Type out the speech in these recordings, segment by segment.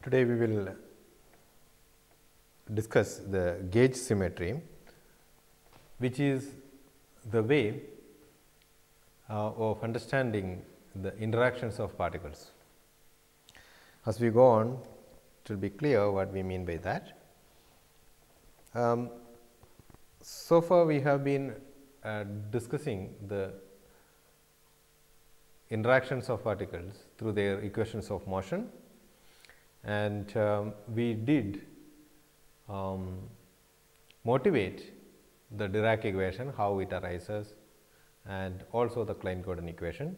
Today we will discuss the gauge symmetry, which is the way of understanding the interactions of particles. As we go on, it will be clear what we mean by that. So far we have been discussing the interactions of particles through their equations of motion, and we did motivate the Dirac equation, how it arises, and also the Klein-Gordon equation,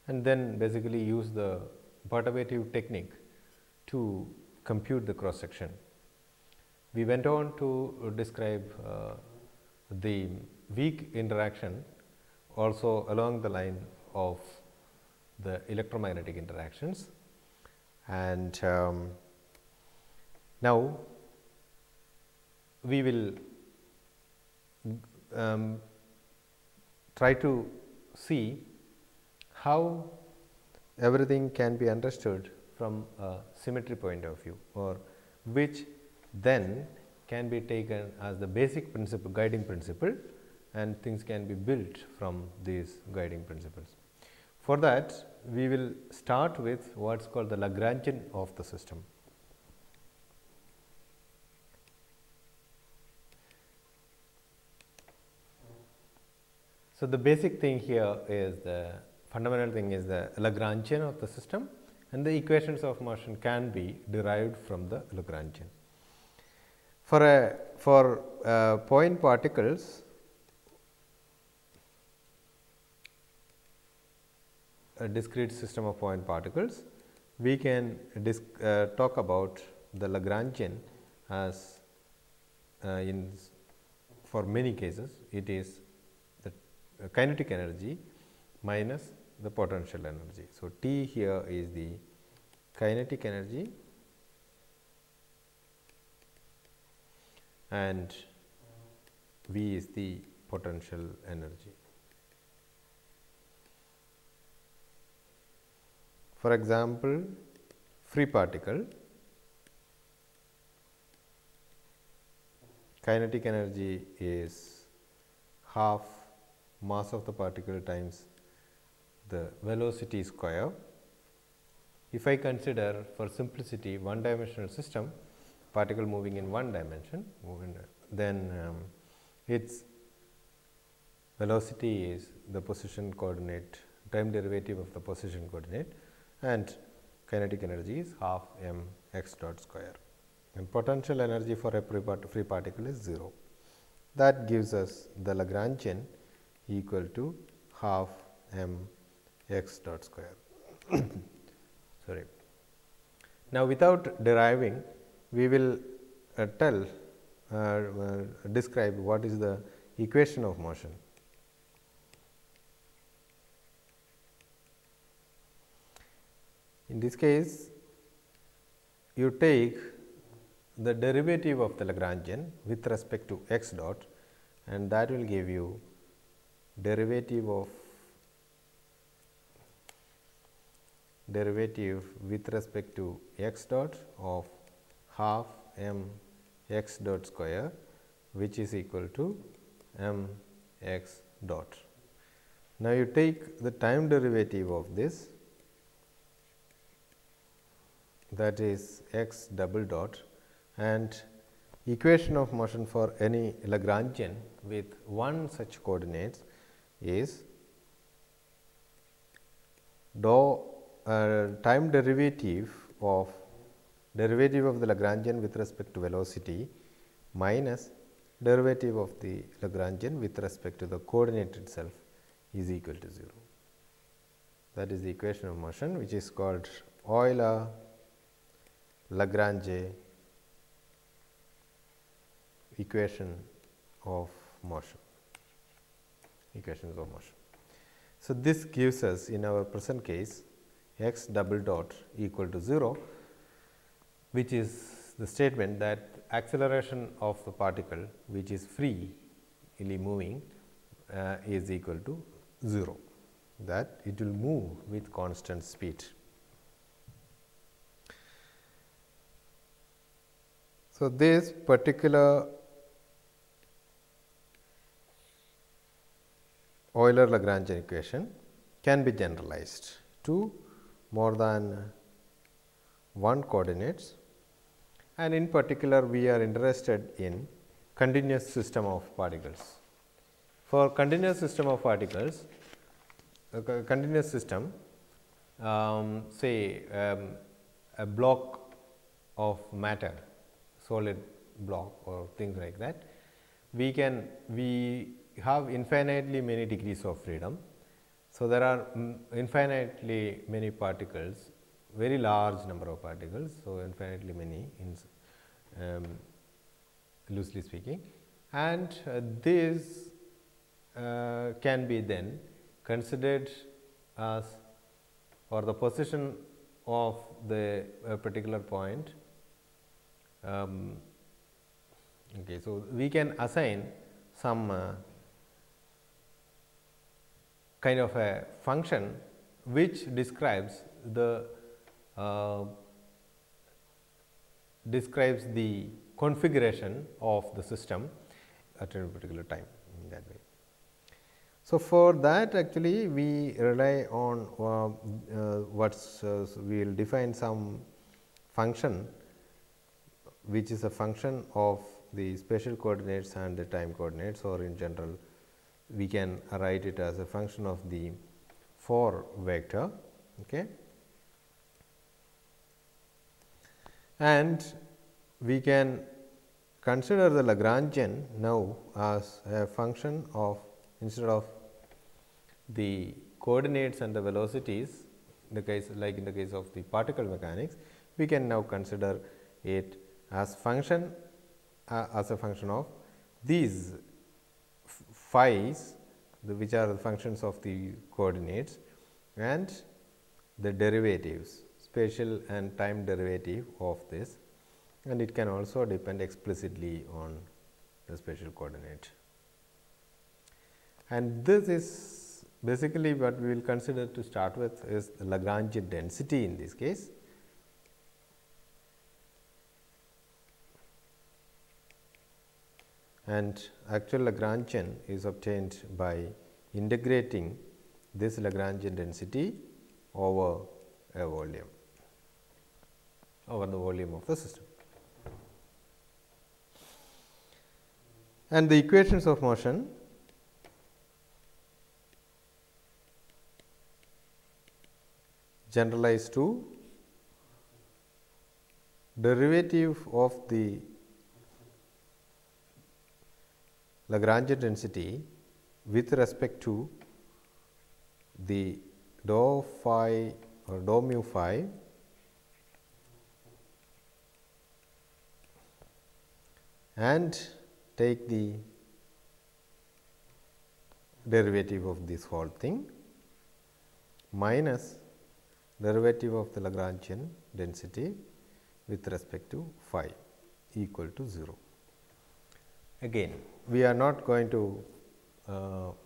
and then basically use the perturbative technique to compute the cross section. We went on to describe the weak interaction also along the line of the electromagnetic interactions, and now we will try to see how everything can be understood from a symmetry point of view, or which then can be taken as the basic principle, guiding principle, and things can be built from these guiding principles. For that, we will start with what is called the Lagrangian of the system. So, the basic thing here is the fundamental thing is the Lagrangian of the system, and the equations of motion can be derived from the Lagrangian. For point particles, a discrete system of point particles, we can talk about the Lagrangian as for many cases it is the kinetic energy minus the potential energy. So, T here is the kinetic energy and V is the potential energy. For example, free particle, kinetic energy is half mass of the particle times the velocity square. If I consider for simplicity one dimensional system, particle moving in one dimension, then its velocity is the position coordinate, time derivative of the position coordinate, and kinetic energy is half m x dot square, and potential energy for a free particle is 0. That gives us the Lagrangian equal to half m x dot square. Sorry. Now, without deriving, we will describe what is the equation of motion. In this case, you take the derivative of the Lagrangian with respect to x dot, and that will give you derivative with respect to x dot of half m x dot square, which is equal to m x dot. Now, you take the time derivative of this, that is x double dot, and equation of motion for any Lagrangian with one such coordinates is time derivative of the Lagrangian with respect to velocity minus derivative of the Lagrangian with respect to the coordinate itself is equal to 0. That is the equation of motion, which is called Euler-Lagrange equation of motion. So, this gives us in our present case x double dot equal to 0, which is the statement that acceleration of the particle which is freely moving is equal to 0, that it will move with constant speed. So, this particular Euler-Lagrangian equation can be generalized to more than one coordinates, and in particular we are interested in continuous system of particles. For continuous system of particles, continuous system, say a block of matter, solid block or things like that, we have infinitely many degrees of freedom. So, there are infinitely many particles, very large number of particles. So, infinitely many in loosely speaking, and this can be then considered as, or the position of the particular point. Okay, so, we can assign some kind of a function which describes the configuration of the system at a particular time in that way. So, for that actually we rely on we will define some function which is a function of the spatial coordinates and the time coordinates, or in general we can write it as a function of the 4 vector. Okay. And we can consider the Lagrangian now as a function of, instead of the coordinates and the velocities, in the case like in the case of the particle mechanics, we can now consider it as function as a function of these phi's, which are the functions of the coordinates, and the derivatives, spatial and time derivative of this, and it can also depend explicitly on the spatial coordinate. And this is basically what we will consider to start with is the Lagrangian density in this case. And actual Lagrangian is obtained by integrating this Lagrangian density over a volume, over the volume of the system. And the equations of motion generalize to derivative of the Lagrangian density with respect to the dou phi or dou mu phi and take the derivative of this whole thing minus derivative of the Lagrangian density with respect to phi equal to 0. Again, we are not going to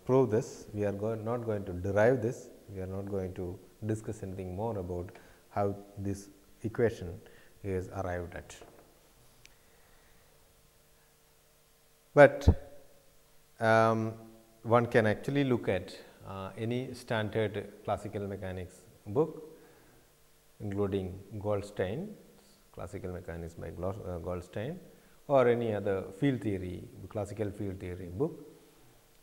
prove this, we are not going to derive this, we are not going to discuss anything more about how this equation is arrived at. But one can actually look at any standard classical mechanics book, including Goldstein's Classical Mechanics by Goldstein, or any other field theory, classical field theory book,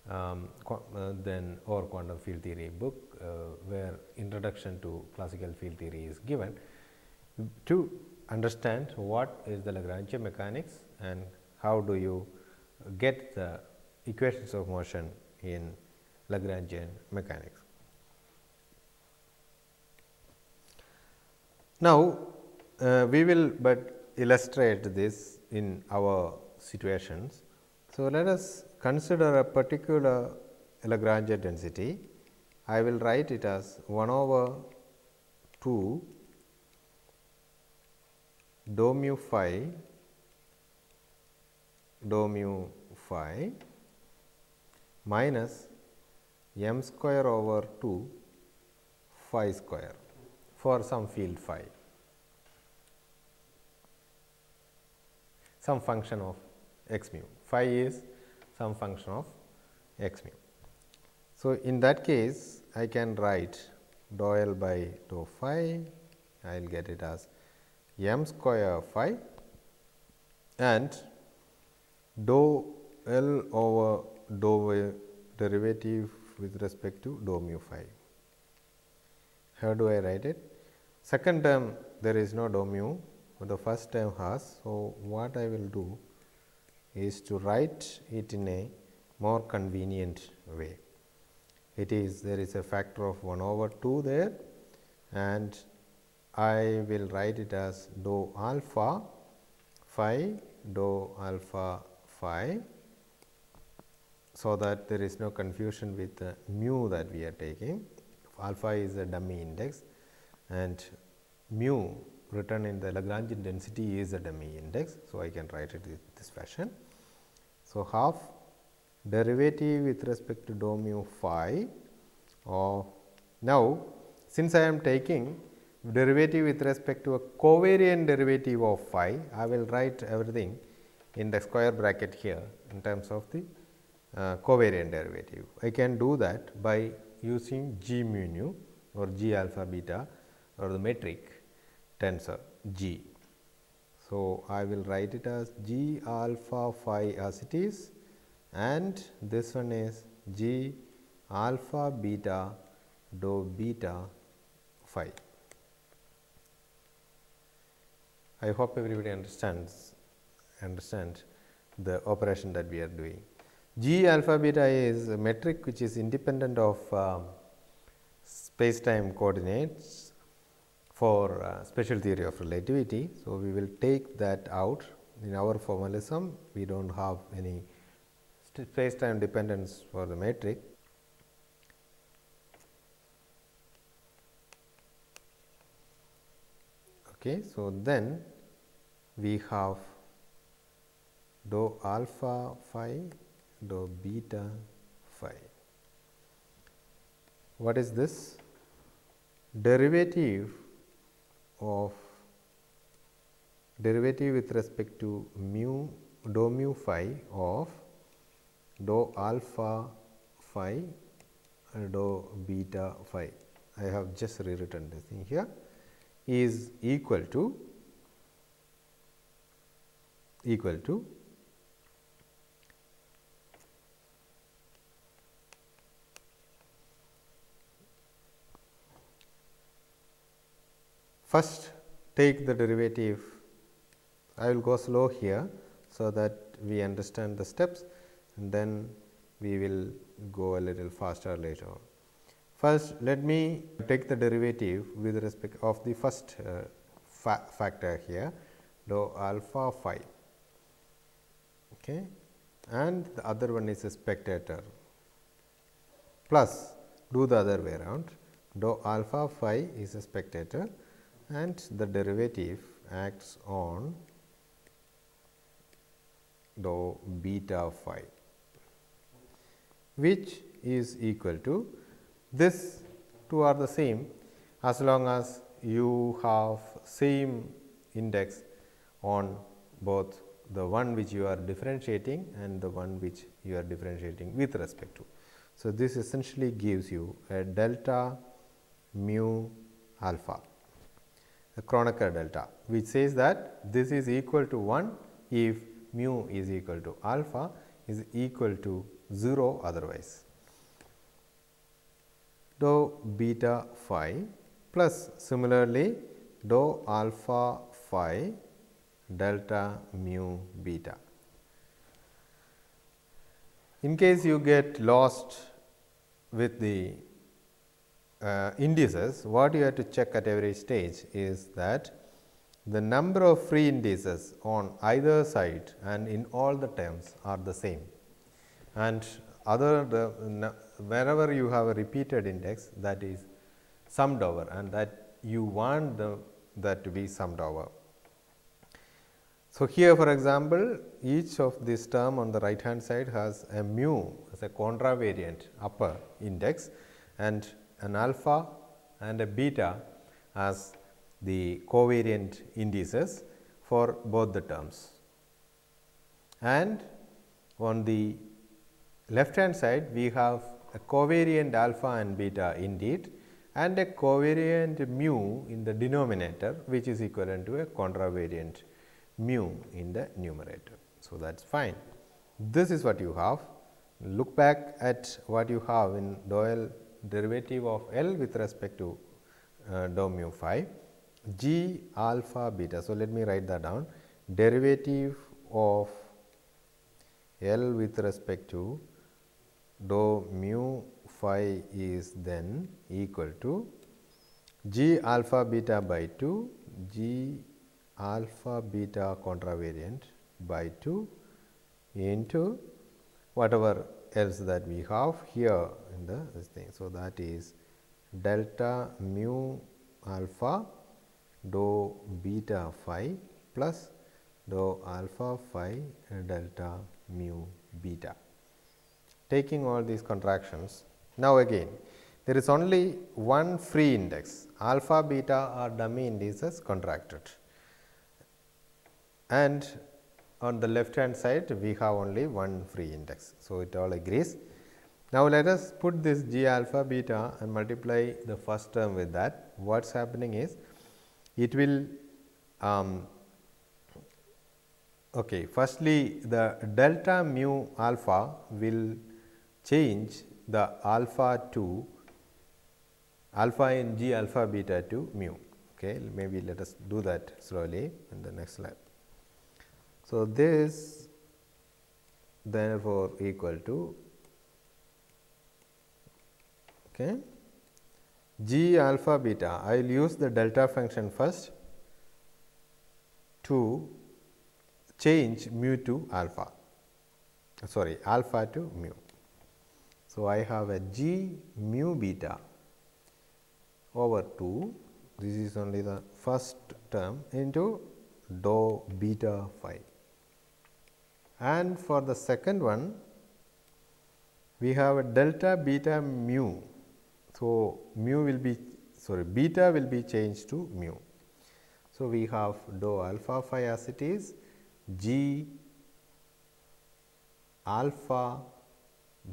then or quantum field theory book, where introduction to classical field theory is given, to understand what is the Lagrangian mechanics and how do you get the equations of motion in Lagrangian mechanics. Now, we will but illustrate this in our situations. So, let us consider a particular Lagrangian density. I will write it as 1 over 2 dou mu phi minus m square over 2 phi square for some field phi. some function of x mu, phi is some function of x mu. So, in that case I can write dou L by dou phi, I will get it as m square phi and dou L over dou derivative with respect to dou mu phi. How do I write it? Second term there is no dou mu, but the first term has. So, what I will do is to write it in a more convenient way. It is, there is a factor of 1 over 2 there, and I will write it as dou alpha phi dou alpha phi, so that there is no confusion with the mu that we are taking. Alpha is a dummy index and mu written in the Lagrangian density is a dummy index. So, I can write it in this fashion. So, half derivative with respect to dou mu phi of, now since I am taking derivative with respect to a covariant derivative of phi, I will write everything in the square bracket here in terms of the covariant derivative. I can do that by using G mu nu or G alpha beta or the metric tensor G. So, I will write it as G alpha phi as it is, and this one is G alpha beta dou beta phi. I hope everybody understands the operation that we are doing. G alpha beta is a metric which is independent of space time coordinates for special theory of relativity. So, we will take that out in our formalism. We do not have any space time dependence for the metric. Okay, so, then we have dou alpha phi dou beta phi. What is this? Derivative with respect to mu dou mu phi of dou alpha phi dou beta phi. I have just rewritten this thing here, is equal to first take the derivative. I will go slow here, so that we understand the steps, and then we will go a little faster later on. First, let me take the derivative with respect of the first factor here, dou alpha phi, okay, and the other one is a spectator, plus do the other way around, dou alpha phi is a spectator and the derivative acts on dou beta phi, which is equal to, this two are the same as long as you have same index on both the one which you are differentiating and the one which you are differentiating with respect to. So, this essentially gives you a delta mu alpha, a Kronecker delta, which says that this is equal to 1 if mu is equal to alpha is equal to 0 otherwise. Dou beta phi plus similarly dou alpha phi delta mu beta. In case you get lost with the indices, what you have to check at every stage is that the number of free indices on either side and in all the terms are the same, and wherever you have a repeated index, that is summed over, and that you want that to be summed over. So, here for example, each of this term on the right hand side has a mu as a contravariant upper index and an alpha and a beta as the covariant indices for both the terms. and on the left hand side we have a covariant alpha and beta indeed, and a covariant mu in the denominator, which is equivalent to a contravariant mu in the numerator. So, that is fine. This is what you have. Look back at what you have in dou L derivative of L with respect to dou mu phi g alpha beta. So, let me write that down. Derivative of L with respect to dou mu phi is then equal to g alpha beta by 2 g alpha beta contravariant by 2 into whatever else that we have here in this thing. So, that is delta mu alpha dou beta phi plus dou alpha phi delta mu beta. Taking all these contractions, now again there is only one free index, alpha beta are dummy indices contracted, and on the left hand side we have only one free index. So, it all agrees. Now, let us put this g alpha beta and multiply the first term with that. What is happening is, it will okay, firstly the delta mu alpha will change the alpha to alpha in g alpha beta to mu. Okay, maybe let us do that slowly in the next slide. So, this therefore equal to g alpha beta. I will use the delta function first to change mu to alpha, sorry, alpha to mu. So, I have a g mu beta over 2, this is only the first term, into dou beta phi, and for the second one we have a delta beta mu. So, mu will be beta will be changed to mu. So, we have dou alpha phi as it is, g alpha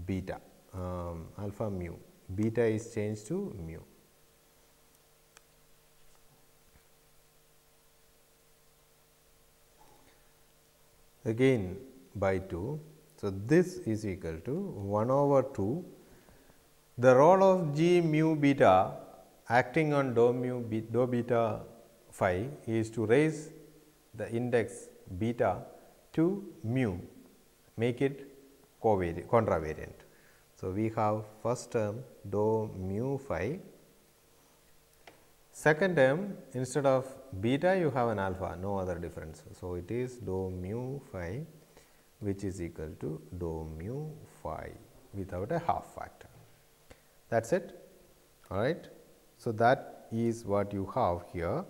beta, alpha mu, beta is changed to mu. Again by 2. So, this is equal to 1 over 2. The role of g mu beta acting on dou beta phi is to raise the index beta to mu, make it contravariant. So, we have first term dou mu phi, second term instead of beta you have an alpha, no other difference. So, it is dou mu phi, which is equal to dou mu phi without a half factor. That is it, all right. So, that is what you have here,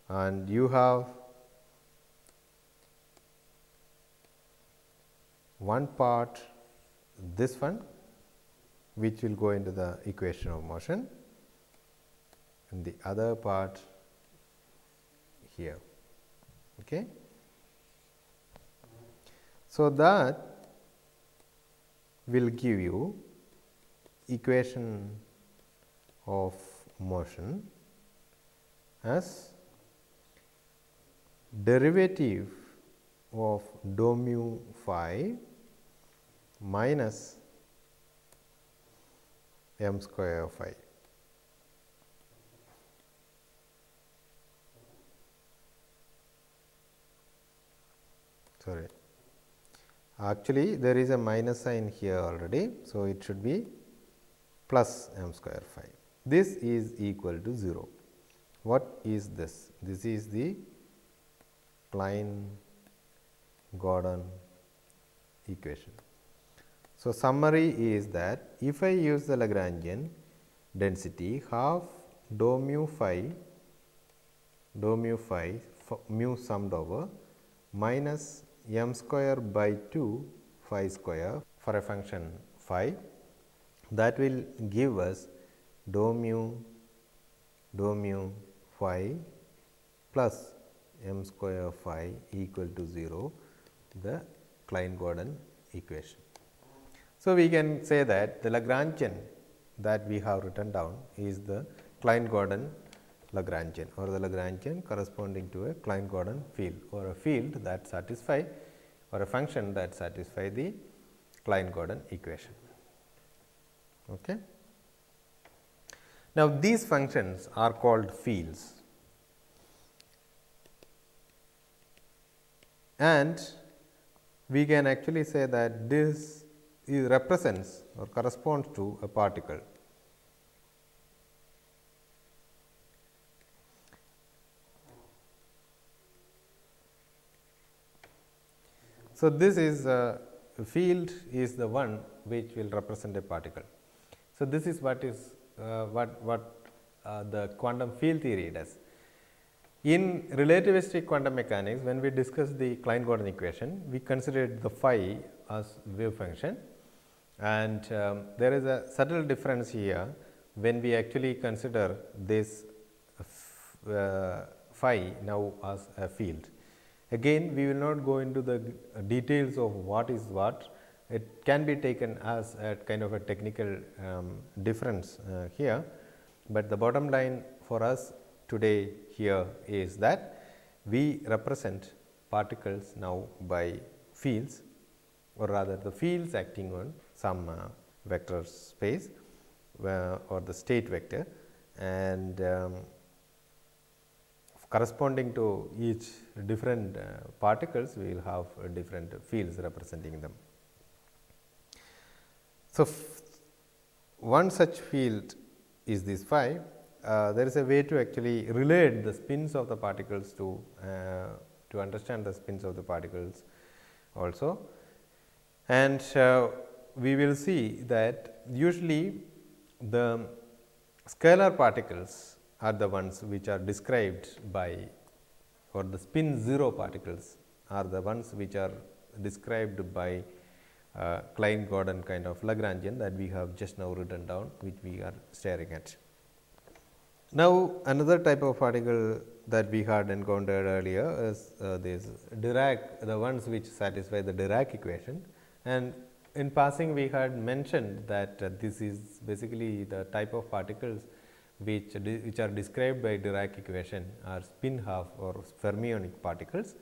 and you have one part, this one, which will go into the equation of motion, and the other part here. Okay. So, that will give you equation of motion as derivative of dou mu phi minus m square phi. Sorry, actually there is a minus sign here already. So, it should be plus m square phi. This is equal to 0. What is this? This is the Klein-Gordon equation. So, summary is that if I use the Lagrangian density, half dou mu phi mu summed over minus m square by 2 phi square for a function phi, that will give us dou mu phi plus m square phi equal to 0, the Klein-Gordon equation. So, we can say that the Lagrangian that we have written down is the Klein-Gordon Lagrangian, or the Lagrangian corresponding to a Klein-Gordon field, or a field that satisfy, or a function that satisfy the Klein-Gordon equation. Okay. Now, these functions are called fields, and we can actually say that this represents or corresponds to a particle. So, this is field is the one which will represent a particle. So, this is what is the quantum field theory does. In relativistic quantum mechanics, when we discuss the Klein-Gordon equation, we considered the phi as wave function, and there is a subtle difference here when we actually consider this phi now as a field. Again, we will not go into the details of what is what. It can be taken as a kind of a technical difference here, but the bottom line for us today here is that we represent particles now by fields, or rather the fields acting on some vector space or the state vector, and corresponding to each different particles, we will have different fields representing them. So, one such field is this phi. There is a way to actually relate the spins of the particles to understand the spins of the particles also, and we will see that usually the scalar particles are the ones which are described by, or the spin 0 particles are the ones which are described by Klein-Gordon kind of Lagrangian that we have just now written down, which we are staring at. Now, another type of particle that we had encountered earlier is this Dirac, the ones which satisfy the Dirac equation, and in passing we had mentioned that this is basically the type of particles which are described by Dirac equation are spin half or fermionic particles,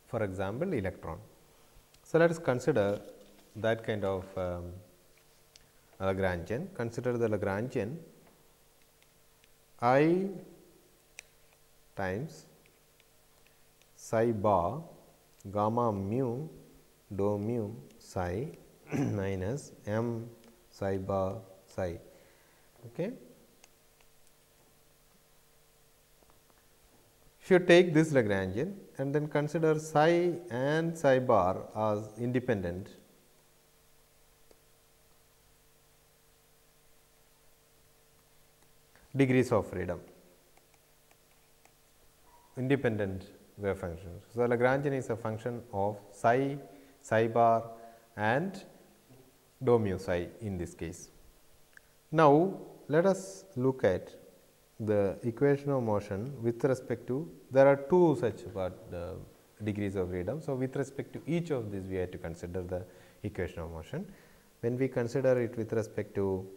for example, electron. So, let us consider that kind of Lagrangian. Consider the Lagrangian I times psi bar gamma mu dou mu psi minus m psi bar psi. Okay. If you take this Lagrangian and then consider psi and psi bar as independent, degrees of freedom, independent wave functions. So, Lagrangian is a function of psi, psi bar and dou mu psi in this case. Now, let us look at the equation of motion with respect to, there are two such degrees of freedom. So, with respect to each of these we have to consider the equation of motion. When we consider it with respect to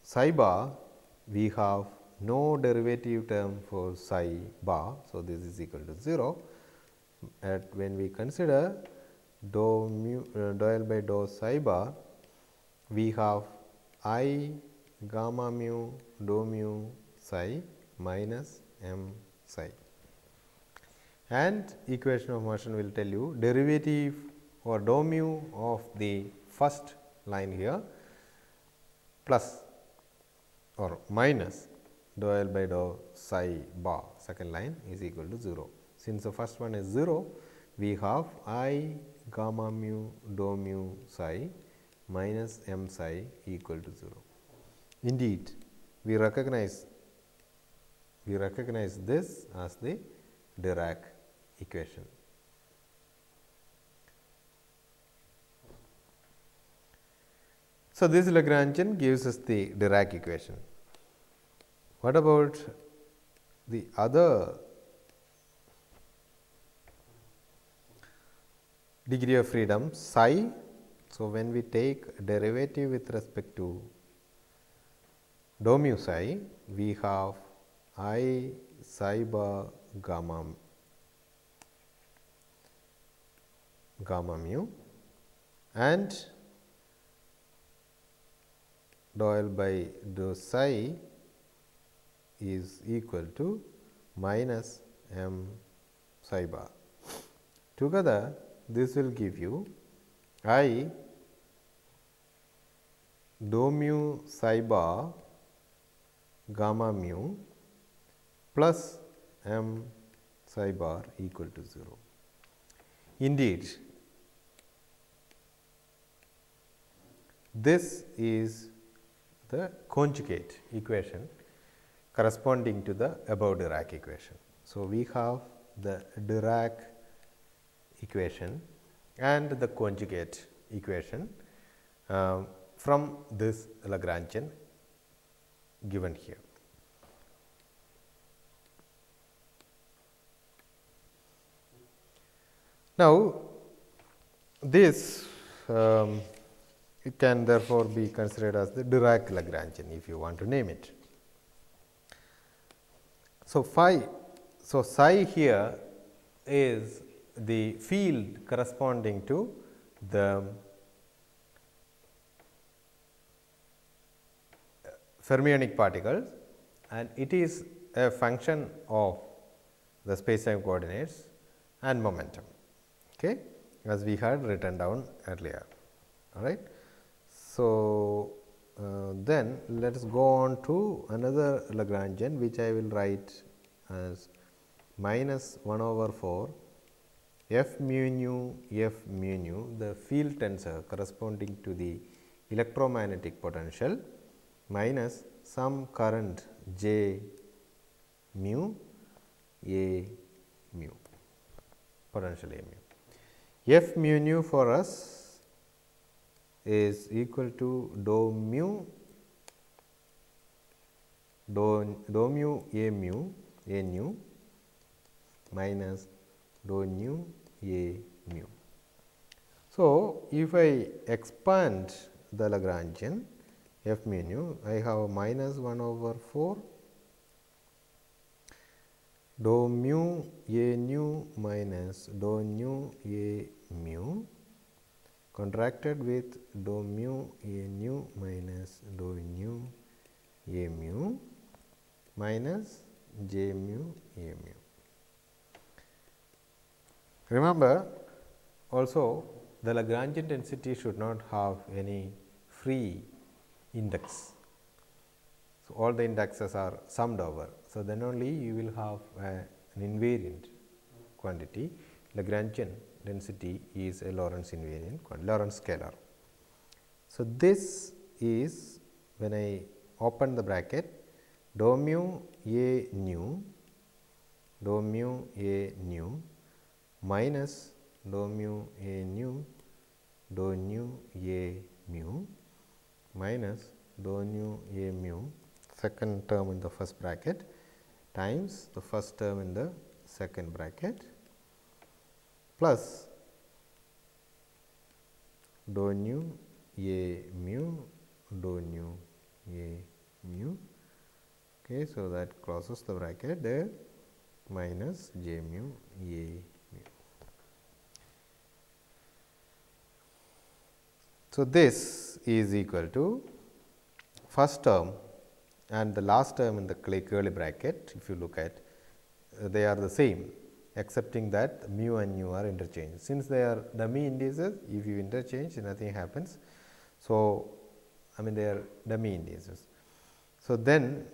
psi bar, we have no derivative term for psi bar. So, this is equal to 0. At when we consider dou L by dou psi bar, we have I gamma mu dou mu psi minus m psi, and equation of motion will tell you derivative or dou mu of the first line here plus or minus dou L by dou psi bar, second line is equal to 0. Since the first one is 0, we have I gamma mu dou mu psi minus m psi equal to 0. Indeed, we recognize this as the Dirac equation. So, this Lagrangian gives us the Dirac equation. What about the other degree of freedom psi. So, when we take derivative with respect to dou mu psi, we have I psi bar gamma mu and dou L by dou psi is equal to minus m psi bar. Together this will give you I dou mu psi bar gamma mu plus m psi bar equal to 0. Indeed, this is the conjugate equation corresponding to the above Dirac equation. So, we have the Dirac equation and the conjugate equation from this Lagrangian given here. Now, this it can therefore be considered as the Dirac Lagrangian if you want to name it. So, psi here is the field corresponding to the fermionic particles, and it is a function of the space time coordinates and momentum, okay, as we had written down earlier. All right. So, then let us go on to another Lagrangian, which I will write as minus 1 over 4 f mu nu f mu nu, the field tensor corresponding to the electromagnetic potential, minus some current J mu A mu, potential A mu. F mu nu for us is equal to dou mu A mu A nu minus dou nu A mu. So, if I expand the Lagrangian f mu nu, I have minus 1 over 4 dou mu A nu minus dou nu A mu contracted with dou mu A nu minus dou nu A mu minus J mu A mu. Remember also the Lagrangian density should not have any free index. So, all the indexes are summed over. So, then only you will have an invariant quantity. Lagrangian density is a Lorentz invariant quantity, Lorentz scalar. So, this is when I open the bracket dou mu A nu minus dou mu A nu dou nu A mu minus dou nu A mu, second term in the first bracket, times the first term in the second bracket, plus dou nu A mu dou nu A mu. Okay, so, that closes the bracket there, minus J mu A mu. So, this is equal to first term and the last term in the curly bracket. If you look at, they are the same, excepting that mu and nu are interchanged. Since they are dummy indices, if you interchange, nothing happens. So, I mean they are dummy indices. So, then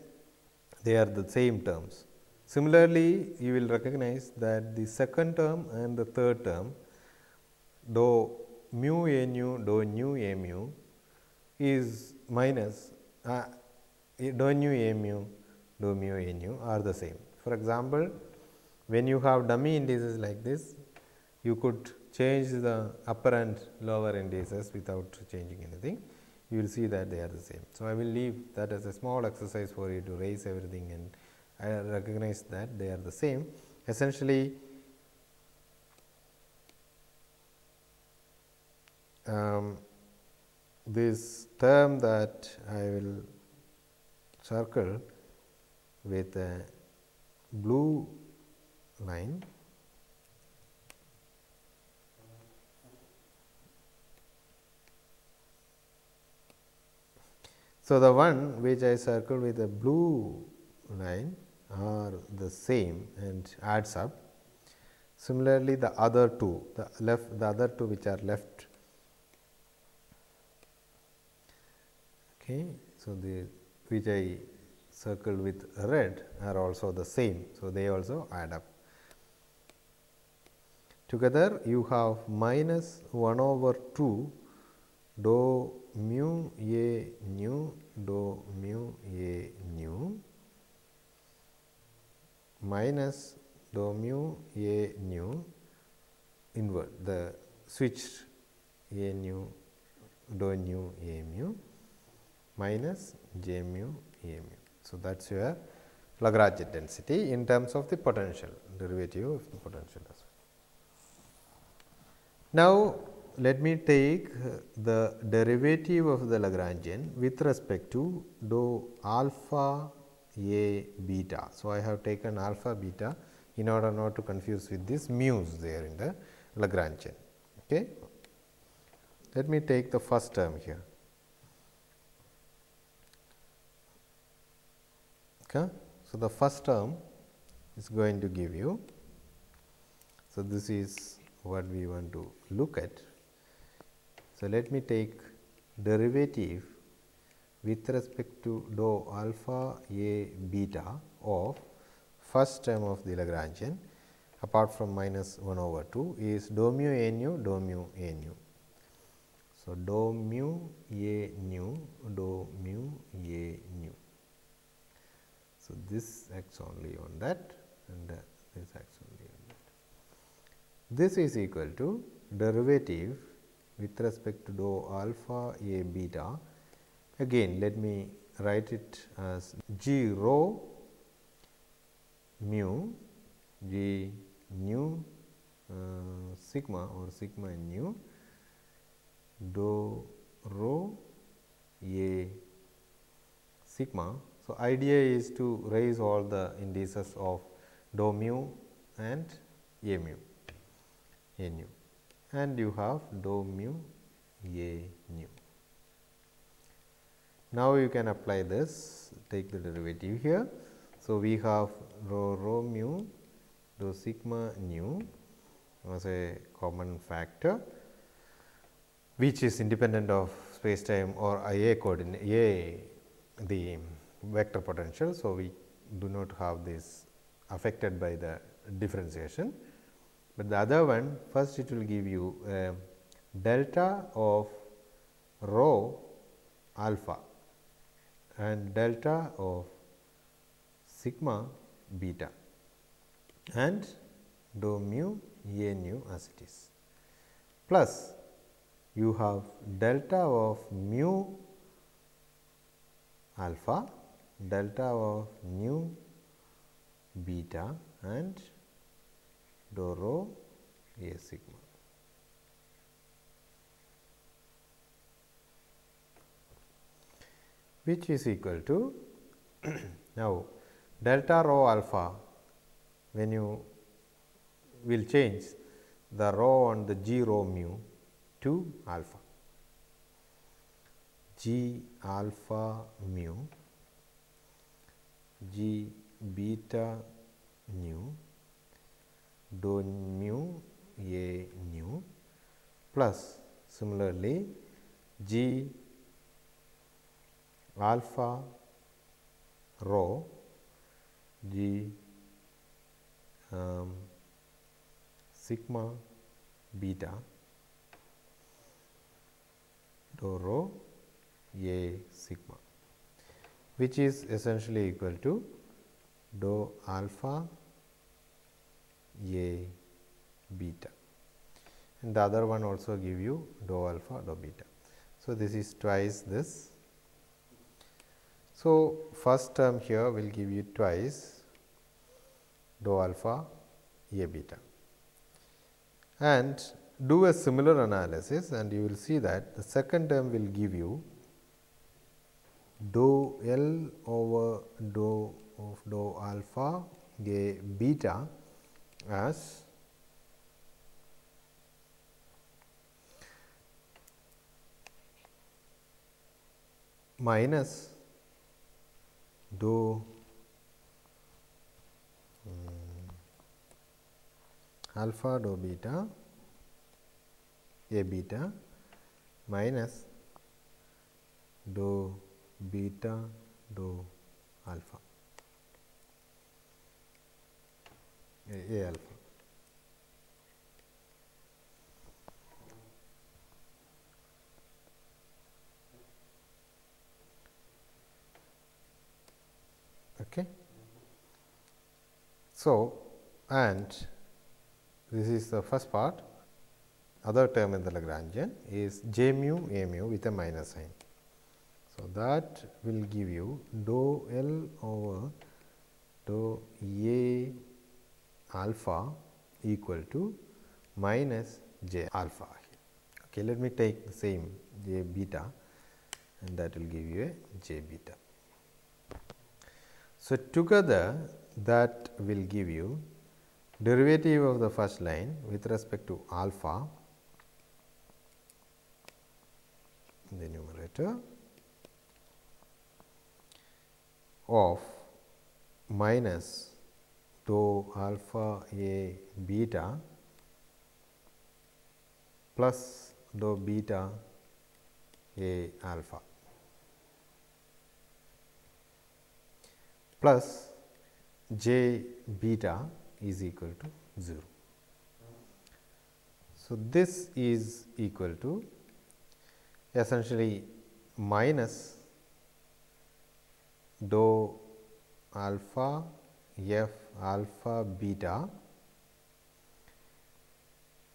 they are the same terms. Similarly, you will recognize that the second term and the third term, dou mu A nu dou nu A mu is minus dou nu A mu dou mu A nu are the same. For example, when you have dummy indices like this, you could change the upper and lower indices without changing anything. You will see that they are the same. So, I will leave that as a small exercise for you to raise everything and I recognize that they are the same. Essentially, this term that I will circle with a blue line. So, the one which I circle with a blue line are the same and adds up. Similarly, the other two, the other two which are left. Okay. So, the which I circled with red are also the same. So, they also add up. Together you have minus 1 over 2 dou mu a nu dou mu a nu minus dou mu a nu invert the switched a nu dou nu a mu minus j mu a mu. So, that is your Lagrangian density in terms of the potential, derivative of the potential as well. Now, let me take the derivative of the Lagrangian with respect to dou alpha a beta. So, I have taken alpha beta in order not to confuse with this mu's there in the Lagrangian. Okay. Let me take the first term here. Okay. So, the first term is going to give you. So, this is what we want to look at. So, let me take derivative with respect to dou alpha a beta of first term of the Lagrangian apart from minus 1 over 2 is dou mu a nu dou mu a nu. So, dou mu a nu dou mu a nu. So, this acts only on that and this acts only on that. This is equal to derivative with respect to dou alpha a beta. Again, let me write it as g rho mu g nu sigma or sigma nu dou rho a sigma. So, idea is to raise all the indices of dou mu and a mu, a nu, and you have dou mu a nu. Now, you can apply this, take the derivative here. So, we have rho mu dou sigma nu as a common factor, which is independent of space time or a coordinate the vector potential. So, we do not have this affected by the differentiation, but the other one first it will give you a delta of rho alpha and delta of sigma beta and dou mu a nu as it is, plus you have delta of mu alpha, delta of nu beta and dou rho a sigma. Which is equal to now delta rho alpha, when you will change the rho on the g rho mu to alpha, g alpha mu g beta nu dou mu a nu plus similarly g alpha rho g sigma beta dou rho a sigma, which is essentially equal to dou alpha a beta, and the other one also give you dou alpha dou beta. So, this is twice this. So, first term here will give you twice dou alpha a beta, and do a similar analysis, and you will see that the second term will give you dou L over dou of dou alpha A beta as minus dou alpha dou beta A beta minus dou beta dou alpha A alpha. Okay. So, and this is the first part. Other term in the Lagrangian is j mu a mu with a minus sign. So, that will give you dou L over dou A alpha equal to minus j alpha. Okay, let me take the same j beta, and that will give you a j beta. So, together that will give you derivative of the first line with respect to alpha in the numerator of minus dou alpha A beta plus dou beta A alpha plus j beta is equal to 0. So, this is equal to essentially minus dou alpha f alpha beta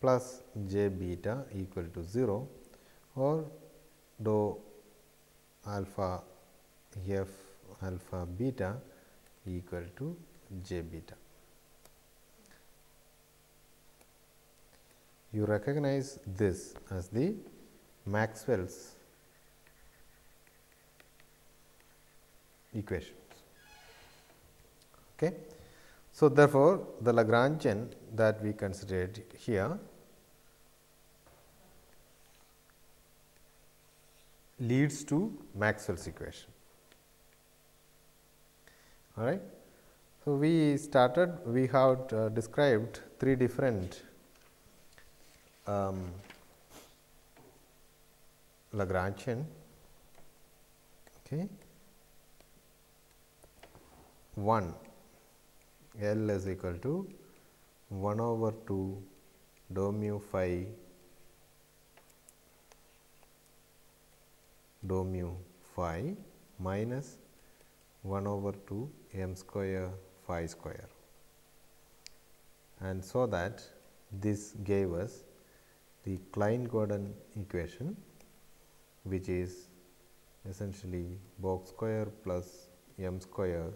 plus j beta equal to 0, or dou alpha f alpha beta equal to j beta. You recognize this as the Maxwell's equations. Okay. So, therefore, the Lagrangian that we considered here leads to Maxwell's equation. All right. So, we have described three different Lagrangian. Okay. One, L is equal to 1 over 2 dou mu phi minus 1 over 2 m square phi square, and so that this gave us the Klein-Gordon equation, which is essentially box square plus m square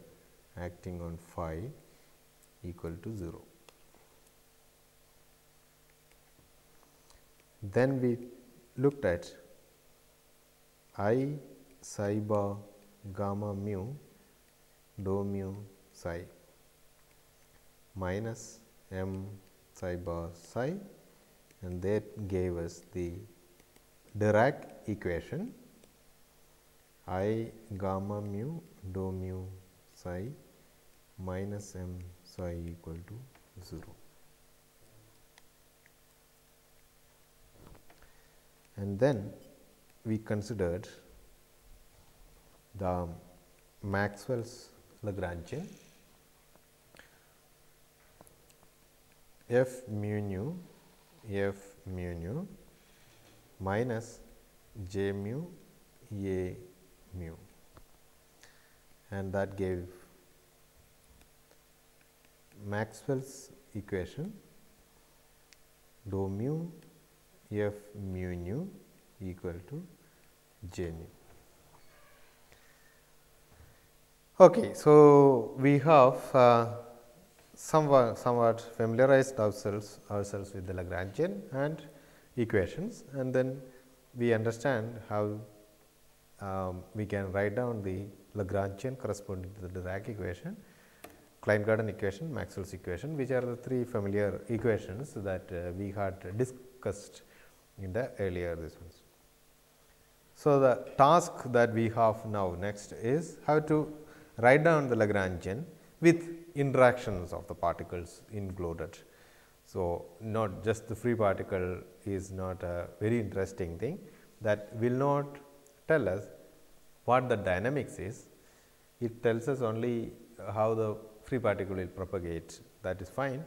acting on phi equal to 0. Then we looked at I psi bar gamma mu dou mu psi minus m psi bar psi, and that gave us the Dirac equation I gamma mu dou mu psi minus m psi equal to 0. And then we considered the Maxwell's Lagrangian f mu nu minus j mu a mu, and that gave Maxwell's equation dou mu f mu nu equal to j nu. Okay, so we have somewhat familiarized ourselves with the Lagrangian and equations, and then we understand how we can write down the Lagrangian corresponding to the Dirac equation, Klein-Gordon equation, Maxwell's equation, which are the three familiar equations that we had discussed in the earlier this ones. So, the task that we have now next is how to write down the Lagrangian with interactions of the particles included. So, not just the free particle is not a very interesting thing, that will not tell us what the dynamics is, it tells us only how the free particle will propagate, that is fine.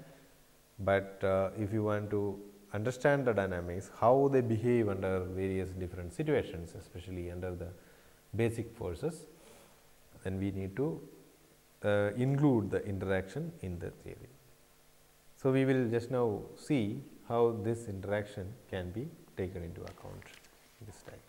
But if you want to understand the dynamics, how they behave under various different situations, especially under the basic forces, then we need to include the interaction in the theory. So, we will just now see how this interaction can be taken into account this time.